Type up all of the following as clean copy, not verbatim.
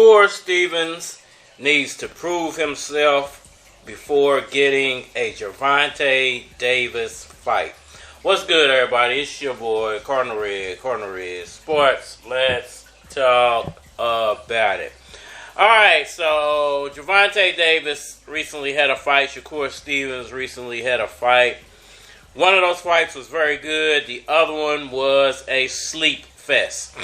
Shakur Stevenson needs to prove himself before getting a Gervonta Davis fight. What's good, everybody? It's your boy, Cardinal Red Sports. Let's talk about it. Alright, so Gervonta Davis recently had a fight. Shakur Stevenson recently had a fight. One of those fights was very good. The other one was a sleep fest.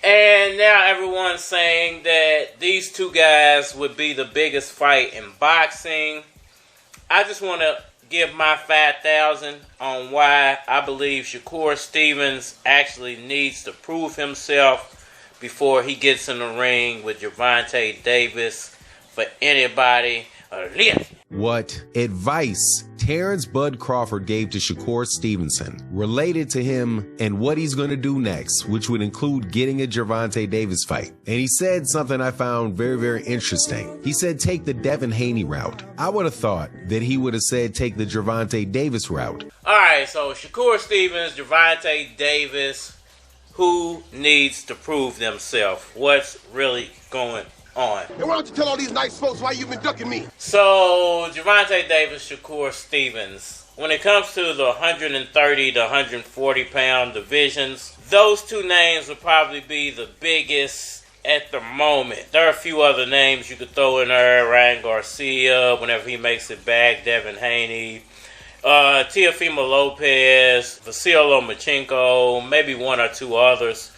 And now everyone's saying that these two guys would be the biggest fight in boxing. I just want to give my 5,000 on why I believe Shakur Stevenson actually needs to prove himself before he gets in the ring with Gervonta Davis for anybody. What advice Terrence Bud Crawford gave to Shakur Stevenson related to him and what he's going to do next, which would include getting a Gervonta Davis fight. And he said something I found very, very interesting. He said, take the Devin Haney route. I would have thought that he would have said, take the Gervonta Davis route. All right, so Shakur Stevenson, Gervonta Davis, who needs to prove themselves? What's really going on? And why don't you tell all these nice folks why you've been ducking me? So, Gervonta Davis, Shakur Stevenson. When it comes to the 130 to 140 pound divisions, those two names would probably be the biggest at the moment. There are a few other names you could throw in there. Ryan Garcia, whenever he makes it back. Devin Haney. Teofimo Lopez. Vasiliy Lomachenko. Maybe one or two others.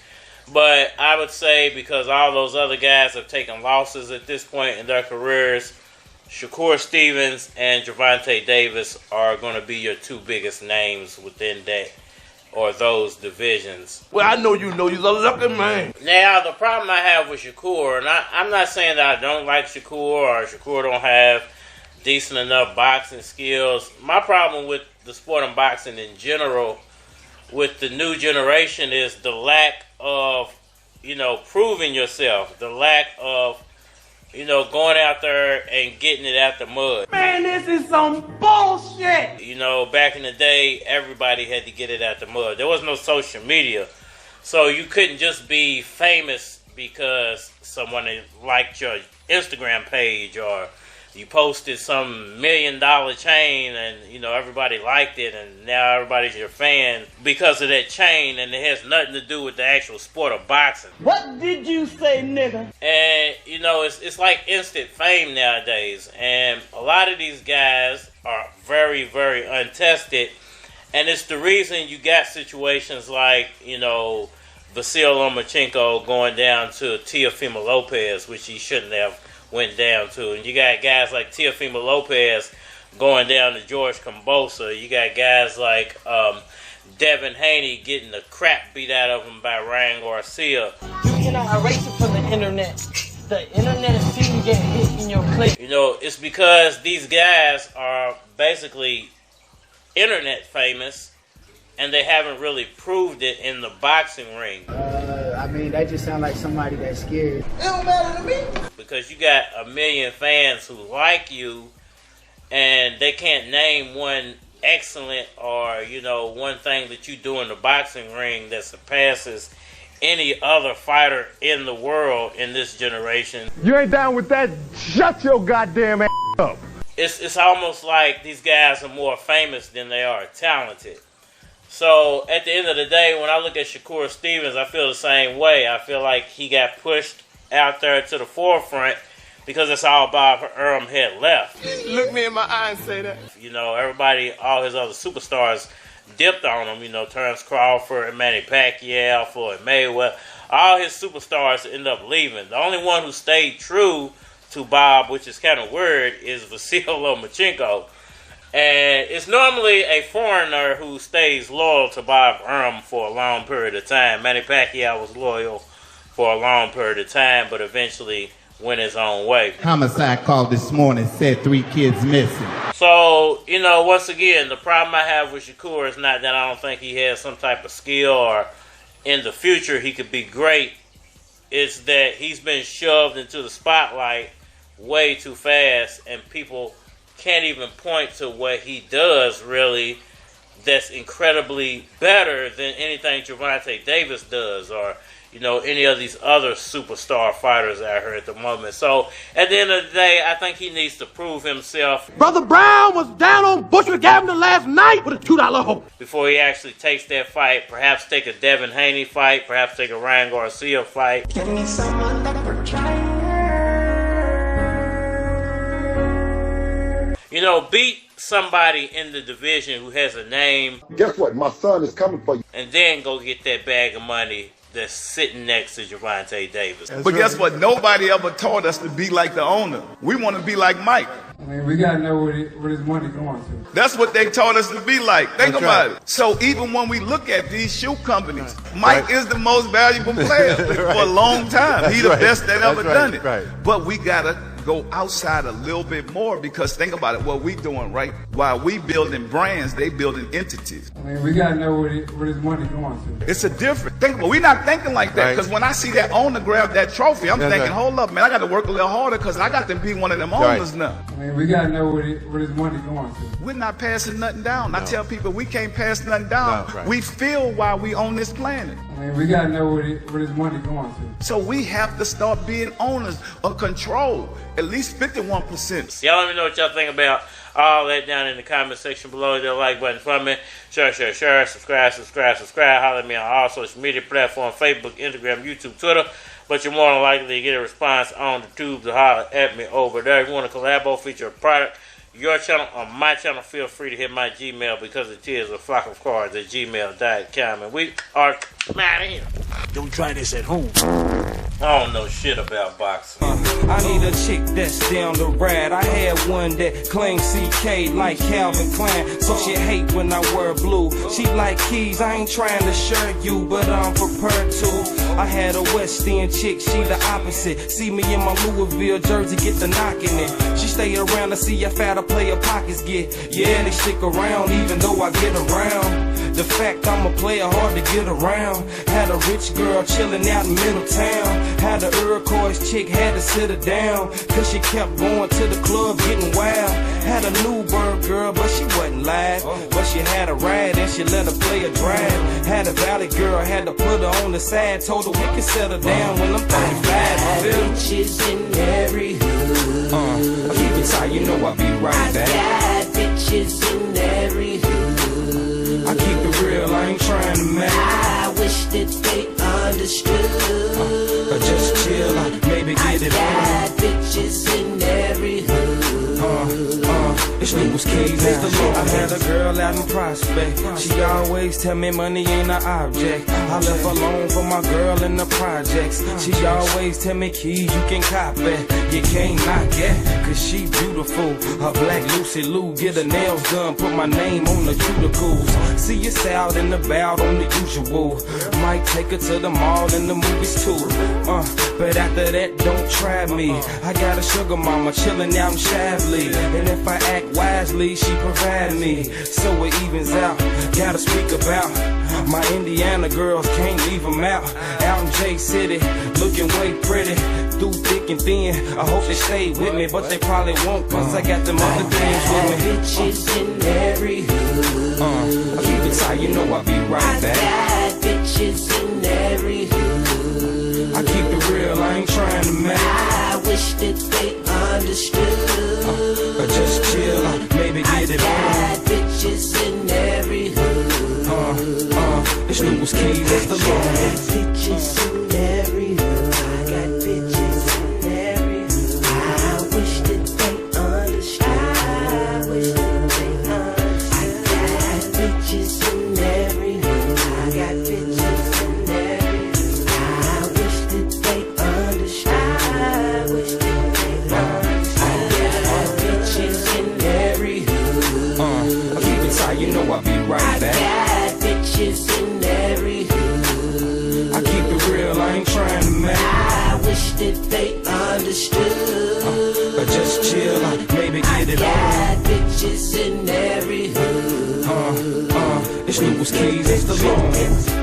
But I would say because all those other guys have taken losses at this point in their careers, Shakur Stevenson and Gervonta Davis are going to be your two biggest names within that or those divisions. Well, I know you're a lucky man. Now, the problem I have with Shakur, and I'm not saying that I don't like Shakur or Shakur don't have decent enough boxing skills. My problem with the sport of boxing in general with the new generation is the lack of, proving yourself. The lack of, going out there and getting it out the mud. Man, this is some bullshit! Back in the day, everybody had to get it out the mud. There was no social media. So you couldn't just be famous because someone liked your Instagram page or you posted some $1 million chain and, everybody liked it and now everybody's your fan because of that chain and it has nothing to do with the actual sport of boxing. What did you say, nigga? And, it's like instant fame nowadays. And a lot of these guys are very, very untested. And it's the reason you got situations like, Vasiliy Lomachenko going down to Teofimo Lopez, which he shouldn't have went down to. And you got guys like Teofimo Lopez going down to George Kambosos. You got guys like Devin Haney getting the crap beat out of him by Ryan Garcia. You cannot erase it from the internet. The internet is seeing you get hit in your clip. It's because these guys are basically internet famous and they haven't really proved it in the boxing ring. That just sounds like somebody that's scared. It don't matter to me. Because you got 1 million fans who like you and they can't name one excellent or, one thing that you do in the boxing ring that surpasses any other fighter in the world in this generation. You ain't down with that? Shut your goddamn ass up. It's almost like these guys are more famous than they are talented. So, at the end of the day, when I look at Shakur Stevenson, I feel the same way. I feel like he got pushed out there to the forefront because that's all Bob Arum had left. Look me in my eye and say that. Everybody, all his other superstars dipped on him. Terrence Crawford, Manny Pacquiao, Floyd Mayweather. All his superstars end up leaving. The only one who stayed true to Bob, which is kind of weird, is Vasiliy Lomachenko. And it's normally a foreigner who stays loyal to Bob Arum for a long period of time. Manny Pacquiao was loyal for a long period of time, but eventually went his own way. Homicide called this morning, said 3 kids missing. So, once again, the problem I have with Shakur is not that I don't think he has some type of skill or in the future he could be great. It's that he's been shoved into the spotlight way too fast and people can't even point to what he does really that's incredibly better than anything Gervonta Davis does or any of these other superstar fighters out here at the moment. So at the end of the day, I think he needs to prove himself. Brother Brown was down on Bushwick Avenue last night with a $2 hope. Before he actually takes that fight, perhaps take a Devin Haney fight, perhaps take a Ryan Garcia fight. Give me someone that we're trying. Beat somebody in the division who has a name. Guess what? My son is coming for you. And then go get that bag of money that's sitting next to Gervonta Davis. But guess what? Nobody ever taught us to be like the owner. We want to be like Mike. I mean, we got to know where his money going to. That's what they taught us to be like. Think about it. So even when we look at these shoe companies, Mike is the most valuable player for a long time. He's the best that ever done it. But we got to go outside a little bit more, because think about it, what we doing, right? While we building brands, they building entities. I mean, we got to know where his money going to. It's a different thing, but we're not thinking like that, because when I see that owner grab that trophy, I'm thinking, hold up, man, I got to work a little harder because I got to be one of them owners now. I mean, we got to know where his money going to. We're not passing nothing down. I tell people we can't pass nothing down. We feel while we on this planet. I mean, we got to know where his money going to. So we have to start being owners of control, at least 51%. Y'all let me know what y'all think about all that down in the comment section below. Hit the like button for me. Share, subscribe. Holler at me on all social media platforms, Facebook, Instagram, YouTube, Twitter. But you're more than likely to get a response on the tube to holler at me over there. If you want to collabo, feature a product, your channel or my channel, feel free to hit my Gmail, because it is a flock of cards at gmail.com. And we are out of here. Don't try this at home. I don't know shit about boxing. I need a chick that's down the ride. I had one that claimed CK like Calvin Klein, so she hate when I wear blue. She like keys, I ain't trying to share you, but I'm prepared to. I had a West End chick, she the opposite. See me in my Louisville jersey, get the knocking it. She stay around to see if fatter player pockets get. Yeah, they stick around even though I get around. The fact I'm a player hard to get around. Had a rich girl chilling out in Middletown. Had a Iroquois chick, had to sit her down, cause she kept going to the club getting wild. Had a Newburgh girl, but she wasn't live. But she had a ride and she let her play a drive. Had a Valley girl, had to put her on the side. Told her we can settle down when I'm 35. Bitches in every hood. I keep it tight, you know I'll be right back. I got bitches in every hood. I keep it real, I ain't trying to match. I wish that they understood. Just chill, maybe get it on. I got bitches in every hood. This was keys, I had a girl out in Prospect. She always tell me money ain't an object. I left alone for my girl in the projects. She always tell me keys, you can cop it. You can't knock it, cause she beautiful. Her black Lucy Lou, get her nails done, put my name on the cuticles. See us out and about on the usual. Might take her to the mall and the movies too. But after that, don't try me. I got a sugar mama chilling out in Shavely, and if I act wisely, she provide me. So it evens out. Gotta speak about my Indiana girls, can't leave them out. Out in J City, looking way pretty, through thick and thin. I hope they stay with me, but they probably won't, cause I got them other things with me. Bitches in every hood. I keep it tight, you know I'll be right back. I got bitches in every hood. I keep it real, I ain't trying to match. I wish that they understood. Just chill, maybe get it I on. got bitches in every hood. This new was keys, that's the I got bitches in every hood. I got bitches in every hood. I wish that they understood. I wish that they understood. I got bitches in every hood. I got bitches in every hood. I wish that they understood. I wish that they understood. I got bitches in every hood. I keep it tight, you know I'll be right back. I got bitches in every hood. I keep it real, I ain't trying to match. I wish that they understood. Just chill, maybe get it I on. got bitches in every hood. This new was keys, that's the long.